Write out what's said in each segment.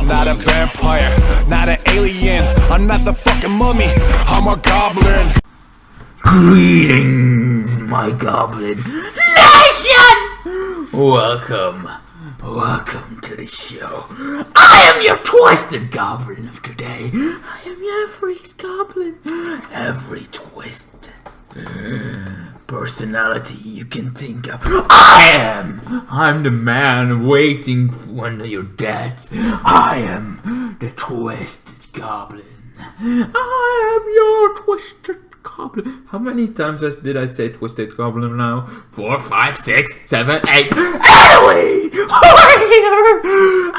not a vampire, not an alien. I'm not the fucking mummy, I'm a goblin. Greetings, my goblin nation! Welcome to the show. I am your twisted goblin of today. I am every goblin, every twisted personality you can think of. I'm the man waiting when you're dead. I am the twisted goblin. I am your twisted goblin. How many times did I say twisted goblin now? 4, 5, 6, 7, 8. Anyway, we're here.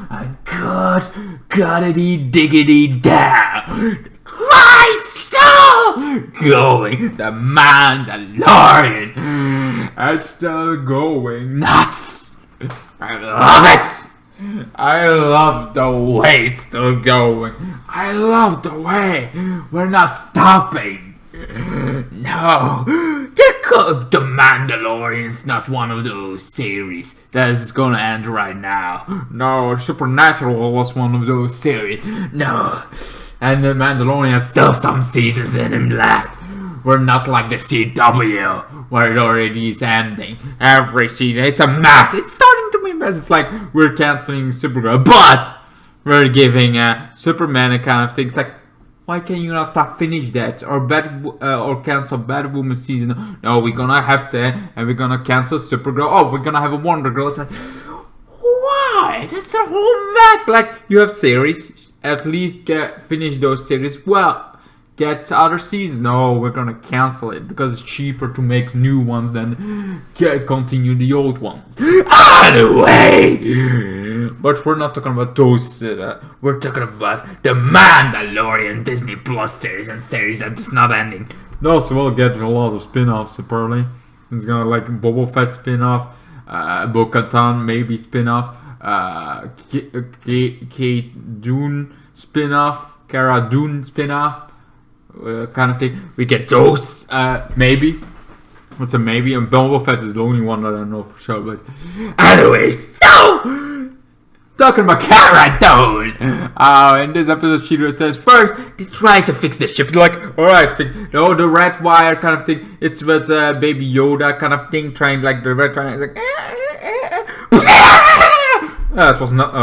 I'm good. Goddity diggity down. Right, still going. The Mandalorian. It's still going nuts. I love it. I love the way it's still going. I love the way we're not stopping. No, the Mandalorian's not one of those series that is gonna end right now. No, Supernatural was one of those series. No, and the Mandalorian has still some seasons in him left. We're not like the CW, where it already is ending. Every season, it's a mess. It's starting to be a mess. It's like we're canceling Supergirl, but we're giving Superman a kind of things like, why can you not finish that or cancel Batwoman season? No, we're gonna have to, and we're gonna cancel Supergirl. Oh, we're gonna have a Wonder Girl. It's like, why? That's a whole mess. Like, you have series, at least finish those series. Well, get other seasons. No, we're gonna cancel it because it's cheaper to make new ones than continue the old ones. Anyway, but we're not talking about those. We're talking about the Mandalorian Disney Plus series and series that is not ending. Also, we'll get a lot of spin-offs apparently. It's gonna like Boba Fett spin-off, Bo-Katan maybe spin-off, Kate Dune spin-off, Cara Dune spin-off. Kind of thing. We get those, maybe. What's a maybe? And Boba Fett is the only one that I know for sure. But anyway, so talking about Cara Dune. In this episode, she says first they try to fix the ship. They're like, all right, fix. No, the red wire kind of thing. It's with Baby Yoda kind of thing, trying like the red wire. It's like, it was not.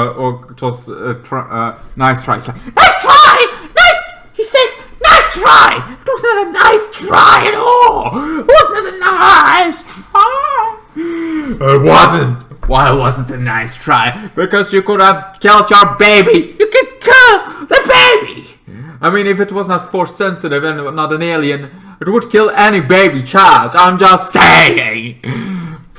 It was nice try. It's like, nice try. Nice. He says. Nice try! It was not a nice try at all! It was not a nice try! It wasn't! Why wasn't a nice try? Because you could have killed your baby! You could kill the baby! I mean, if it was not force sensitive and not an alien, it would kill any baby child. I'm just saying!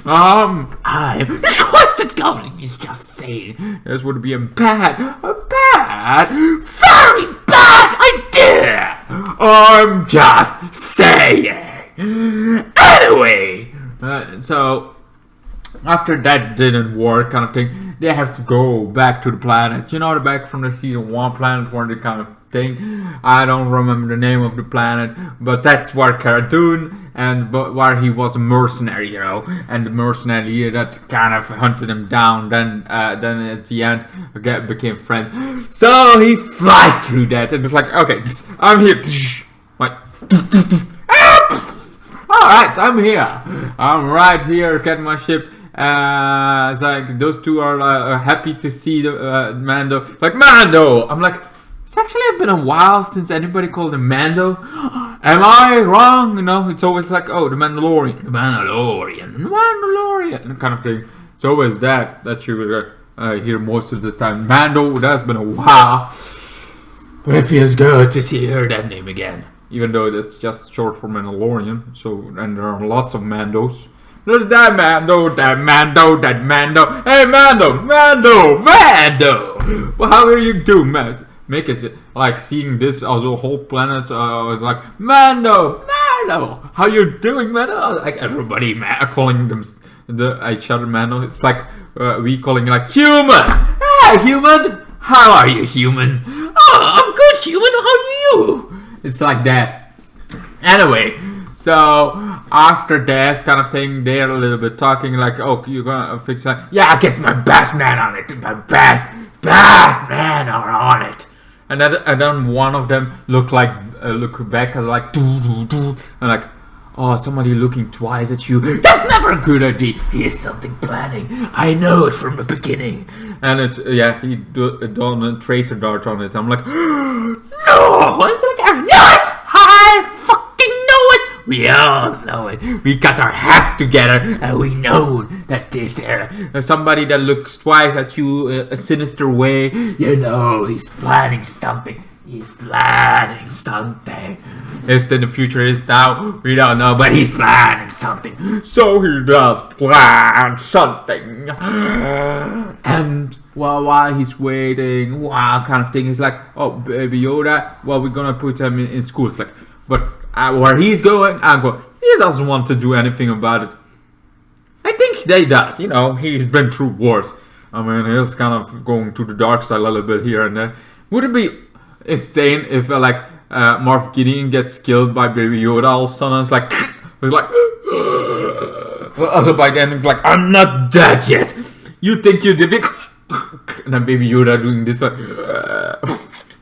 I'm the twisted goblin is just saying. This would be a bad, very bad idea. I'm just saying. Anyway, so after that didn't work, kind of thing, they have to go back to the planet. You know, the back from the season 1 planet where they kind of thing. I don't remember the name of the planet, but that's where Cara Dune and where he was a mercenary, you know, and the mercenary that kind of hunted him down. Then at the end, became friends. So he flies through that, and it's like, okay, I'm here. What? All right, I'm here. I'm right here. Get my ship. It's like those two are happy to see the Mando. Like Mando, I'm like. It's actually been a while since anybody called him Mando. Am I wrong? You know, it's always like, oh, the Mandalorian, kind of thing. It's always that you hear most of the time. Mando, that's been a while. But it feels good to hear that name again. Even though that's just short for Mandalorian. So, and there are lots of Mandos. There's that Mando. Hey, Mando. Well, how are you doing, man? Make it like seeing this as a whole planet. Like Mando, how you doing, Mando? Like everybody calling them each other Mando. It's like we calling like human. Hey, human, how are you, human? Oh, I'm good, human. How are you? It's like that. Anyway, so after that kind of thing, they're a little bit talking like, oh, you're gonna fix that? Yeah, I get my best man on it, my best best men are on it. And then one of them look back and like and like, oh, somebody looking twice at you. That's never a good idea. Here's something planning. I know it from the beginning. And it's he done a tracer dart on it. I'm like, no. It's like, I know it. I fucking know it. We all know it. We got our heads together and we know that this somebody that looks twice at you a sinister way, you know he's planning something. He's planning something. Is in the future is now, we don't know, but he's planning something. So he does plan something. And while he's waiting, kind of thing, he's like, oh, Baby Yoda, well, we're gonna put him in school. It's like, but where he's going, I'm going, he doesn't want to do anything about it. I think he does, you know, he's been through wars. I mean, he's kind of going to the dark side a little bit here and there. Would it be insane if Moff Gideon gets killed by Baby Yoda all of a sudden? It's like also by then it's like, I'm not dead yet. You think you did it? And then Baby Yoda doing this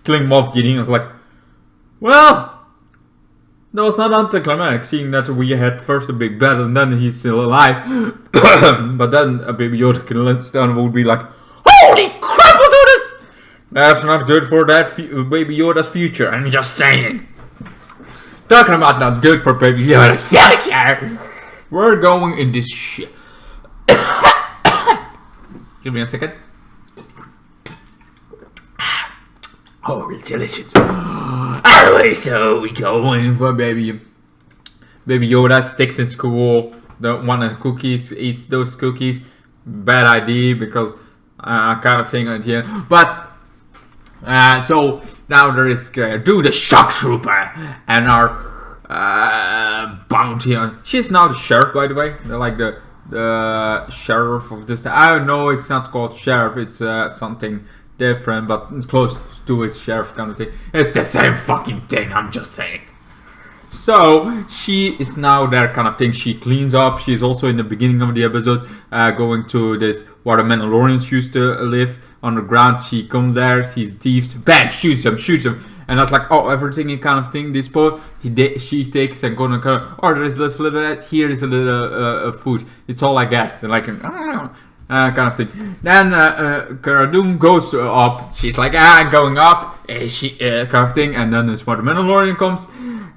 killing Moff Gideon. It's like, well, that was not anticlimactic, seeing that we had first a big battle and then he's still alive. But then a Baby Yoda killing Stone would be like, holy crap, we'll do this! That's not good for that Baby Yoda's future, I'm just saying. Talking about not good for Baby Yoda's future. We're going in this shit. Give me a second. Oh, it's delicious. Anyway, so we go in for Baby Yoda, sticks in school. The one of the cookies, eats those cookies. Bad idea because kind of thing at the end. But so now there is do the shock trooper and our bounty on. She's now the sheriff, by the way. They're like the sheriff of this. I don't know. It's not called sheriff. It's something different, but close to his sheriff kind of thing. It's the same fucking thing. I'm just saying. So she is now there kind of thing. She cleans up. She's also in the beginning of the episode going to this where the Mandalorians used to live underground. She comes there, sees thieves, bang, shoots them, and that's like, oh, everything in kind of thing. This boat she takes and gonna kind of, oh, there's this little that. Here is a little food. It's all I get. And like, I don't know. Kind of thing. Then Cara Dune goes up. She's like, going up. She kind of thing. And then this where the Mandalorian comes.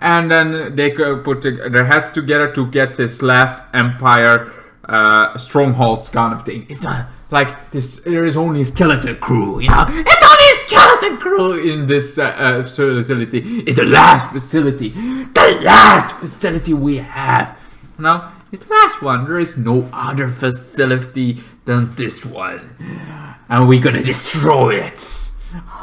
And then they put their heads together to get this last Empire stronghold kind of thing. It's not like this. There is only a skeleton crew, you know. It's only a skeleton crew in this facility. It's the last facility. The last facility we have. Now, it's the last one. There is no other facility than this one, and we're gonna destroy it.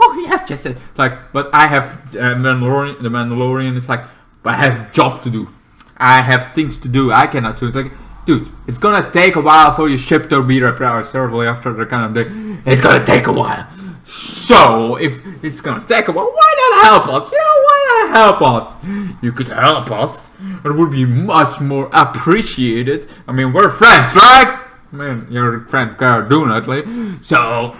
Oh yes, just like, but I have the Mandalorian is like, but I have a job to do. I have things to do. I cannot do it. Like, dude, it's gonna take a while for your ship to be repaired. Certainly after the kind of day, it's gonna take a while. So if it's gonna take a while, why not help us? You know, why not help us? You could help us. It would be much more appreciated. I mean, we're friends, right? I mean, you're friends, Cara Dune, at least. So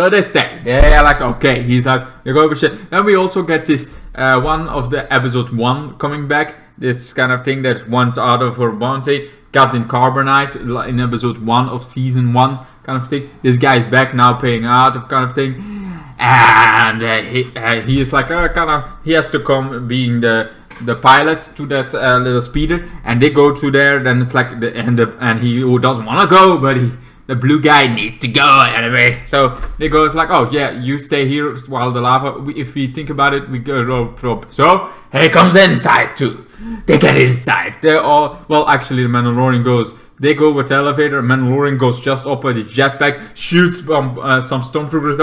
they stay. They're like, okay, he's like, you go over shit. Then we also get this one of the episode 1 coming back. This kind of thing that went out of her bounty. Captain Carbonite in episode 1 of season 1 kind of thing. This guy is back now paying out of kind of thing. And he is like, he has to come being the pilot to that little speeder. And they go to there. Then it's like, and he doesn't want to go, but the blue guy needs to go anyway. So they go, it's like, oh yeah, you stay here while the lava, if we think about it, we go up. So he comes inside too. They get inside. They're all, well, actually the Mandalorian goes, they go with the elevator, Mandalorian goes just up with the jetpack, shoots some stormtroopers.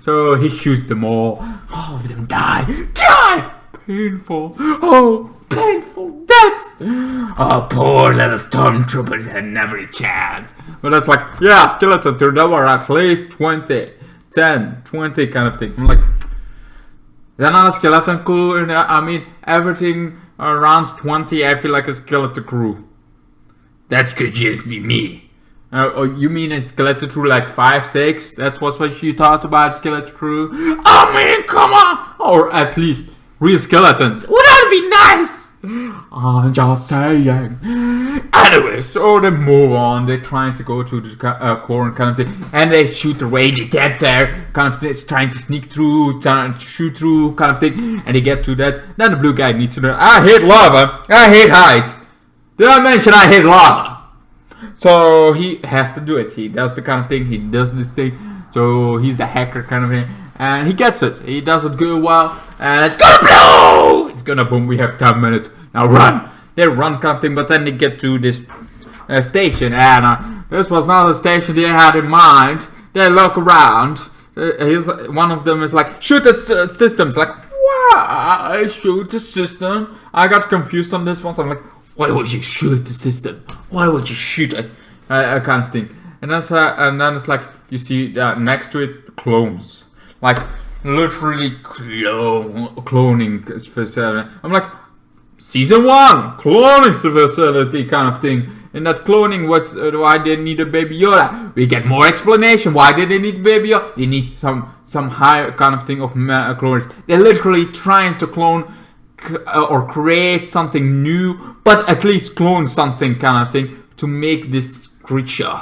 So he shoots them all. All of them die. Painful. Oh, painful deaths. Oh, poor little stormtroopers had never a chance. But that's like, yeah, skeleton there were at least 20 kind of thing. I'm like, they're not a skeleton crew. I mean, everything around 20, I feel like a skeleton crew. That could just be me. Oh, you mean a skeleton crew like 5, 6? That was what you thought about skeleton crew? I mean, come on! Or at least real skeletons. Would that be nice? I'm just saying. Anyway, so they move on. They're trying to go to the core kind of thing, and they shoot away. They get there, kind of thing, trying to sneak through, trying to shoot through, kind of thing, and they get to that. Then the blue guy needs to know. I hate lava. I hate heights. Did I mention I hate lava? So he has to do it. He does the kind of thing. He does this thing. So he's the hacker kind of thing. And he gets it. He does it good well. And it's gonna blow! It's gonna boom. We have 10 minutes. Now run. They run kind of thing. But then they get to this station. And this was not a station they had in mind. They look around. One of them is like, shoot the systems. Like, why shoot the system? I got confused on this one. So I'm like, why would you shoot the system? Why would you shoot it? Kind of thing. And then it's like, you see next to it, clones. Like, literally cloning facility. I'm like, season 1, cloning facility kind of thing. In that cloning, why they need a Baby Yoda? We get more explanation. Why did they need Baby Yoda? They need some high kind of thing of clones. They're literally trying to clone or create something new, but at least clone something kind of thing to make this creature.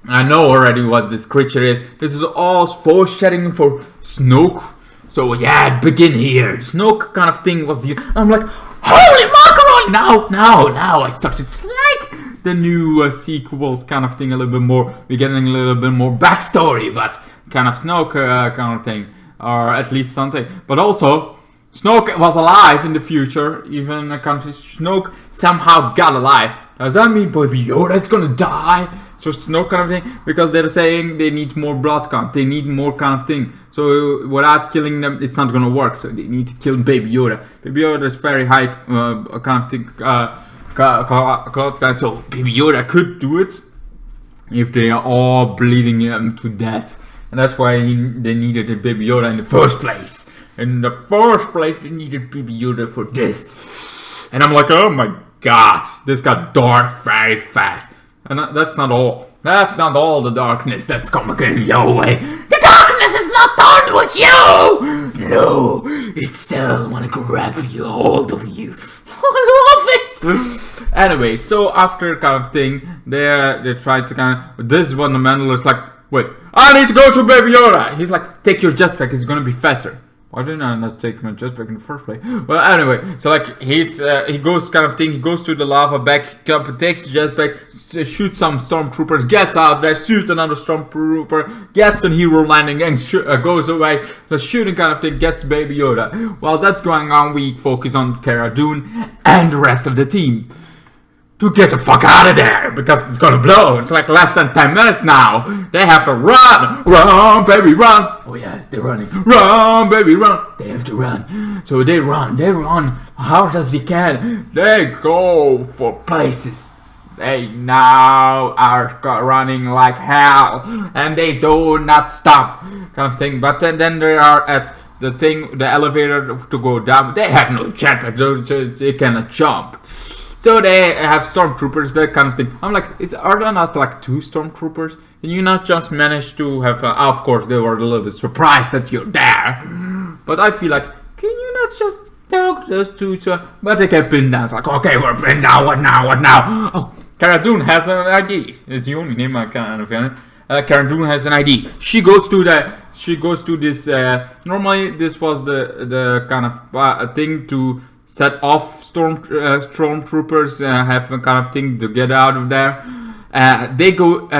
I know already what this creature is. This is all foreshadowing for Snoke. So yeah, begin here. Snoke kind of thing was here. I'm like, holy macaroni! Now I started to like the new sequels kind of thing a little bit more. We're getting a little bit more backstory, but kind of Snoke kind of thing. Or at least something. But also, Snoke was alive in the future. Even kind of Snoke somehow got alive. Does that mean Baby Yoda is gonna die? So Snoke kind of thing, because they're saying they need more blood count, they need more kind of thing. So without killing them, it's not gonna work. So they need to kill Baby Yoda. Baby Yoda is very high kind of thing. So Baby Yoda could do it if they are all bleeding him to death, and that's why they needed a Baby Yoda in the first place. In the first place, they needed Baby Yoda for this. And I'm like, oh my god, this got dark very fast. And that's not all. That's not all the darkness that's coming your way. The darkness is not done with you! No, it still wanna grab you, hold of you. I love it! Anyway, so after kind of thing, they try to kind of... This is when the Mandalorian is like, wait, I need to go to Baby Yoda! He's like, take your jetpack, it's gonna be faster. Why didn't I not take my jetpack in the first place? Well, anyway, so like he goes kind of thing. He goes to the lava back, takes the jetpack, shoots some stormtroopers, gets out there, shoots another stormtrooper, gets a hero landing, and goes away. The shooting kind of thing gets Baby Yoda. While that's going on, we focus on Cara Dune and the rest of the team to get the fuck out of there, because it's gonna blow. It's like less than 10 minutes now. They have to run. Run, baby, run. Oh yeah, they're running. Run, baby, run. They have to run. So they run hard as they can. They go for places. They now are running like hell, and they do not stop, kind of thing. But then they are at the elevator to go down. They have no jetpack. They cannot jump. So they have stormtroopers, that kind of thing. I'm like, are there not like 2 stormtroopers? Can you not just manage to have... of course, they were a little bit surprised that you're there. But I feel like, can you not just talk those 2? But they get pinned down. It's like, okay, we're pinned down. What now? Oh, Cara Dune has an ID. It's the only name I kind of know. Cara Dune has an ID. She goes to this... normally, this was the kind of thing to... set off stormtroopers, have a kind of thing to get out of there.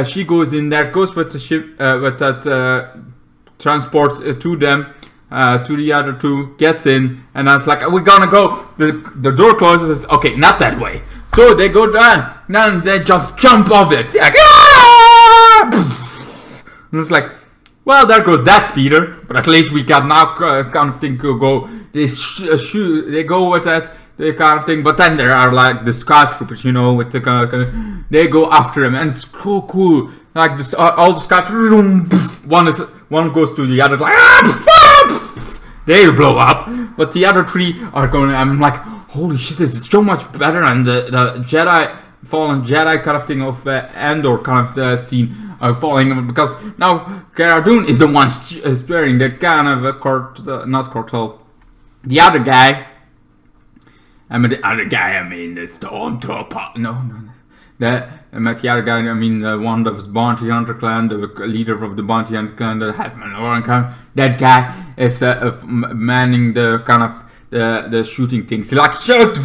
She goes in there, goes with the ship, with that transport to them, to the other 2, gets in, and I was like, we're gonna go. The door closes. Okay, not that way. So they go down, then they just jump off it. Like, and it's like, well, there goes that speeder, but at least we got now kind of thing to go. They go with that, the kind of thing, but then there are like the scout troopers, you know, with the they go after him, and it's so cool. Like this, all the scout troopers, one goes to the other, like they blow up, but the other 3 are going. I'm like, holy shit, this is so much better. And the Jedi, fallen Jedi kind of thing of Andor kind of the scene falling, because now Cara Dune is the one sparing the kind of not Cortel, the other guy. I mean the other guy. I mean the Stormtrooper. No. The the other guy. I mean the one that was Bounty Hunter clan, the leader of the Bounty Hunter clan, the half Mandalorian clan. That guy is manning the kind of the shooting things. He's like shoot,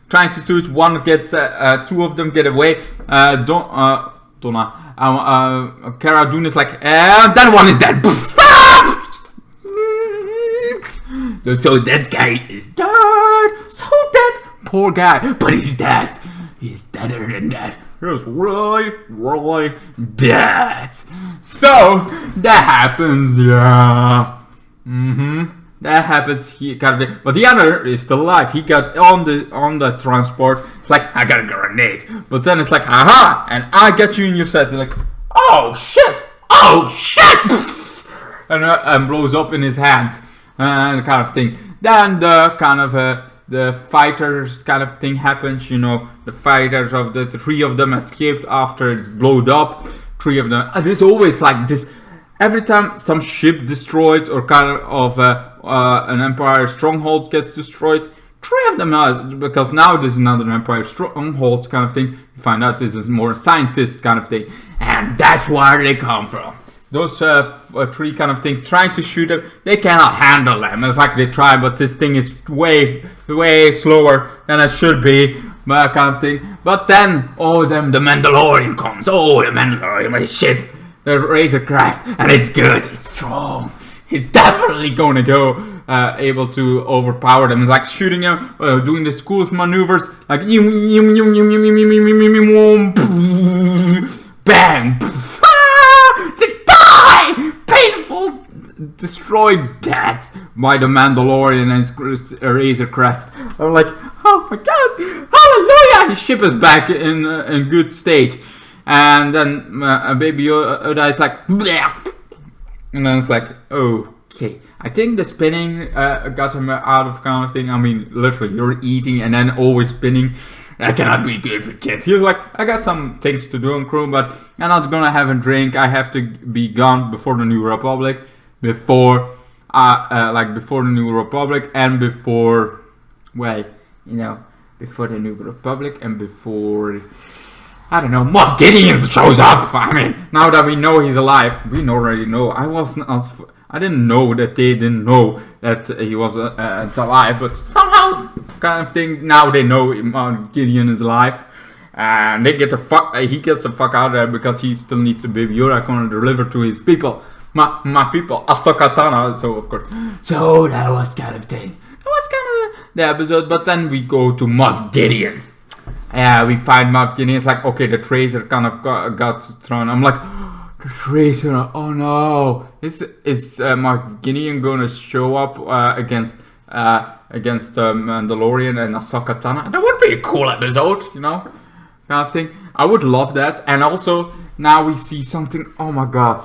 trying to shoot. One gets 2 of them get away. Cara Dune is like, that one is dead. So that guy is dead. So dead. Poor guy. But he's dead. He's deader than that. He's really dead. So that happens. Yeah. That happens. He kind of, but the other is still alive. He got on the transport. It's like, I got a grenade. But then it's like, aha, and I got you in your set. It's like, oh shit, and blows up in his hands, and kind of thing. Then the kind of the fighters kind of thing happens. You know, the fighters of the 3 of them escaped after it's blowed up. 3 of them. And there's always like this. Every time some ship destroyed or kind of an Empire stronghold gets destroyed, 3 of them are, because now this is not an Empire stronghold kind of thing. You find out this is more a scientist kind of thing, and that's where they come from. Those 3 kind of thing trying to shoot them, they cannot handle them. In fact, they try, but this thing is way slower than it should be. Kind of thing. But then, the Mandalorian comes. The Mandalorian, my ship. The Razor Crest, and it's good, it's strong. He's definitely going to go able to overpower them. It's like shooting them, doing the coolest maneuvers, like bang, they die, painful, destroyed, dead by the Mandalorian and his Razor Crest. I'm like, oh my god, hallelujah! His ship is back in good state. And then Baby Yoda is like, bleh. And then it's like, okay. I think the spinning got him out of kind of thing. I mean, literally, you're eating and then always spinning. That cannot be good for kids. He was like, I got some things to do on crew, but I'm not gonna have a drink. I have to be gone before the New Republic. Before the New Republic and before, before the New Republic and before... I don't know, Moff Gideon shows up. I mean, now that we know he's alive, we already know. I didn't know that they didn't know that he was alive, but somehow, kind of thing, now they know Moff Gideon is alive. And they get the fuck, he gets the fuck out of there because he still needs a Baby Yoda going to deliver to his people. My people, Ahsoka Tano, so of course. So that was kind of thing. That was kind of the episode, but then we go to Moff Gideon. We find Moff Gideon. It's like, okay, the Tracer kind of got thrown. I'm like, the Tracer, oh no. Is Moff Gideon gonna show up against Mandalorian and Ahsoka Tano? That would be a cool episode, kind of thing. I would love that. And also, now we see something, oh my god.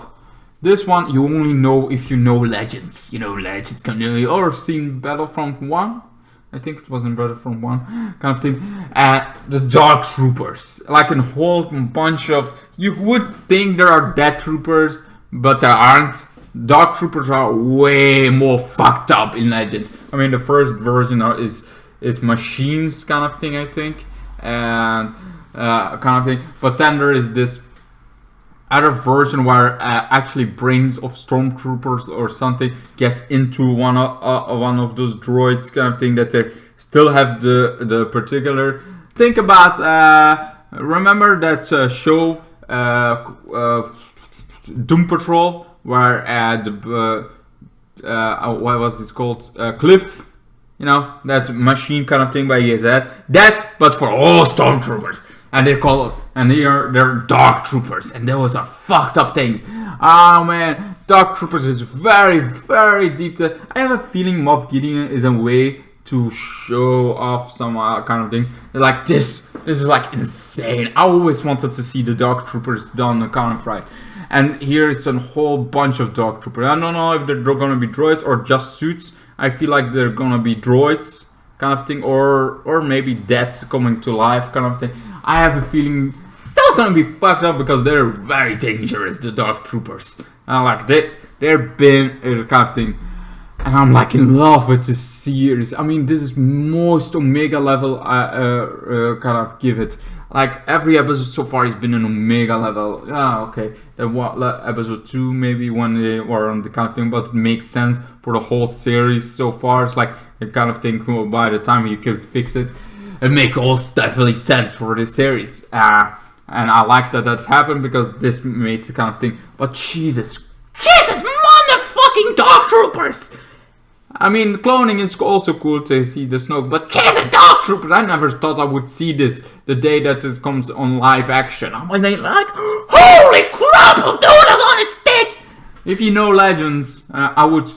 This one, you only know if you know Legends. Legends community, or seen Battlefront 1. I think it was in Battlefront 1 kind of thing. The Dark Troopers. Like a whole bunch of... You would think there are dead troopers, but there aren't. Dark Troopers are way more fucked up in Legends. I mean, the first version is machines kind of thing, I think. And kind of thing. But then there is this other version where actually brains of stormtroopers or something gets into one of those droids kind of thing, that they still have the particular. Think about remember that show Doom Patrol, where what was this called, Cliff, that machine kind of thing, where he is that, but for all stormtroopers. And they're Dark Troopers, and those are fucked up things. Oh man, Dark Troopers is very, very deep. I have a feeling Moff Gideon is a way to show off some kind of thing. Like this is like insane. I always wanted to see the Dark Troopers done kind of right. And here is a whole bunch of Dark Troopers. I don't know if they're gonna be droids or just suits. I feel like they're gonna be droids kind of thing, or maybe deaths coming to life kind of thing. I have a feeling still gonna be fucked up because they're very dangerous, the Dark Troopers. And like they're been kind of thing. And I'm like in love with this series. I mean, this is most Omega level kind of give it. Like every episode so far has been an Omega level. Yeah, okay. Episode 2 maybe when they were on the kind of thing, but it makes sense for the whole series so far. It's like the kind of thing. Well, by the time you could fix it, it makes all definitely sense for this series. And I like that that's happened because this makes the kind of thing. But Jesus, motherfucking Dark Troopers! I mean, cloning is also cool to see the Snoke, but Jesus, Dark Troopers! I never thought I would see this the day that it comes on live action. I was like, holy crap, I'll do this on a stick! If you know Legends, I would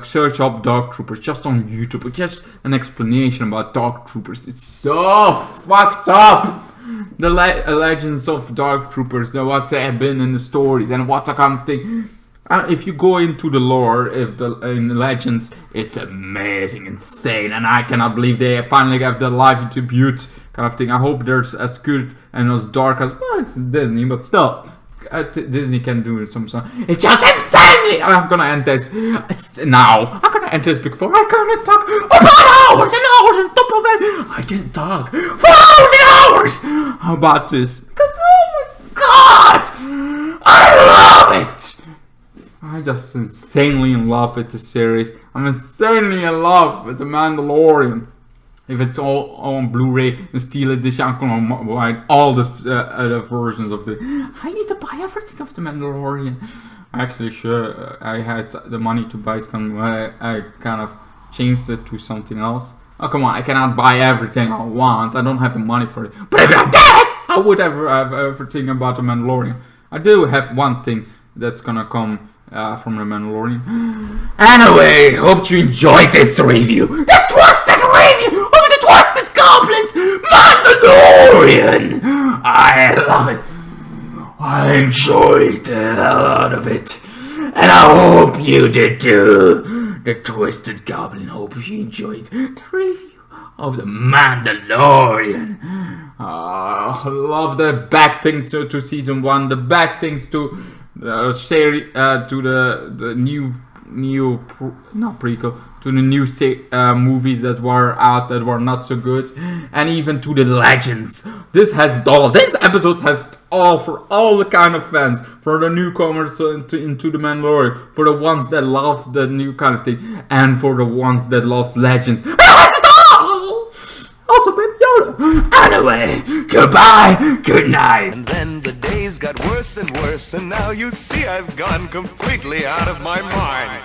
search up Dark Troopers just on YouTube. Just an explanation about Dark Troopers. It's so fucked up! The legends of Dark Troopers, what they have been in the stories and what kind of thing. If you go into the lore, in Legends, it's amazing, insane, and I cannot believe they finally have the live tribute kind of thing. I hope they're as good and as dark as, well, it's Disney, but still, Disney can do some stuff. It's just insanely. I'm gonna end this now. I'm gonna end this before I can't talk about hours and hours on top of it. I can talk for hours and hours. How about this? Because oh my god, I love it. I'm just insanely in love with the series. I'm insanely in love with the Mandalorian. If it's all on Blu-ray and Steel Edition, I'm gonna buy all the other versions of the. I need to buy everything of the Mandalorian. Actually, sure, I had the money to buy some. I kind of changed it to something else. Oh come on, I cannot buy everything I want. I don't have the money for it. But if I did, I would have everything about the Mandalorian. I do have one thing that's gonna come. From the Mandalorian. Anyway, hope you enjoyed this review. This twisted review of the Twisted Goblins Mandalorian. I love it. I enjoyed a lot of it. And I hope you did too. The Twisted Goblin. Hope you enjoyed the review of the Mandalorian. I love the back things to season 1. The back things to the series, to the not prequel, to the new movies that were out that were not so good, and even to the Legends. This episode has all for all the kind of fans, for the newcomers into the Mandalorian, for the ones that love the new kind of thing, and for the ones that love Legends. Also, Baby Yoda. Anyway, goodbye, good night. And then the days got worse and worse, and now you see I've gone completely out of my mind.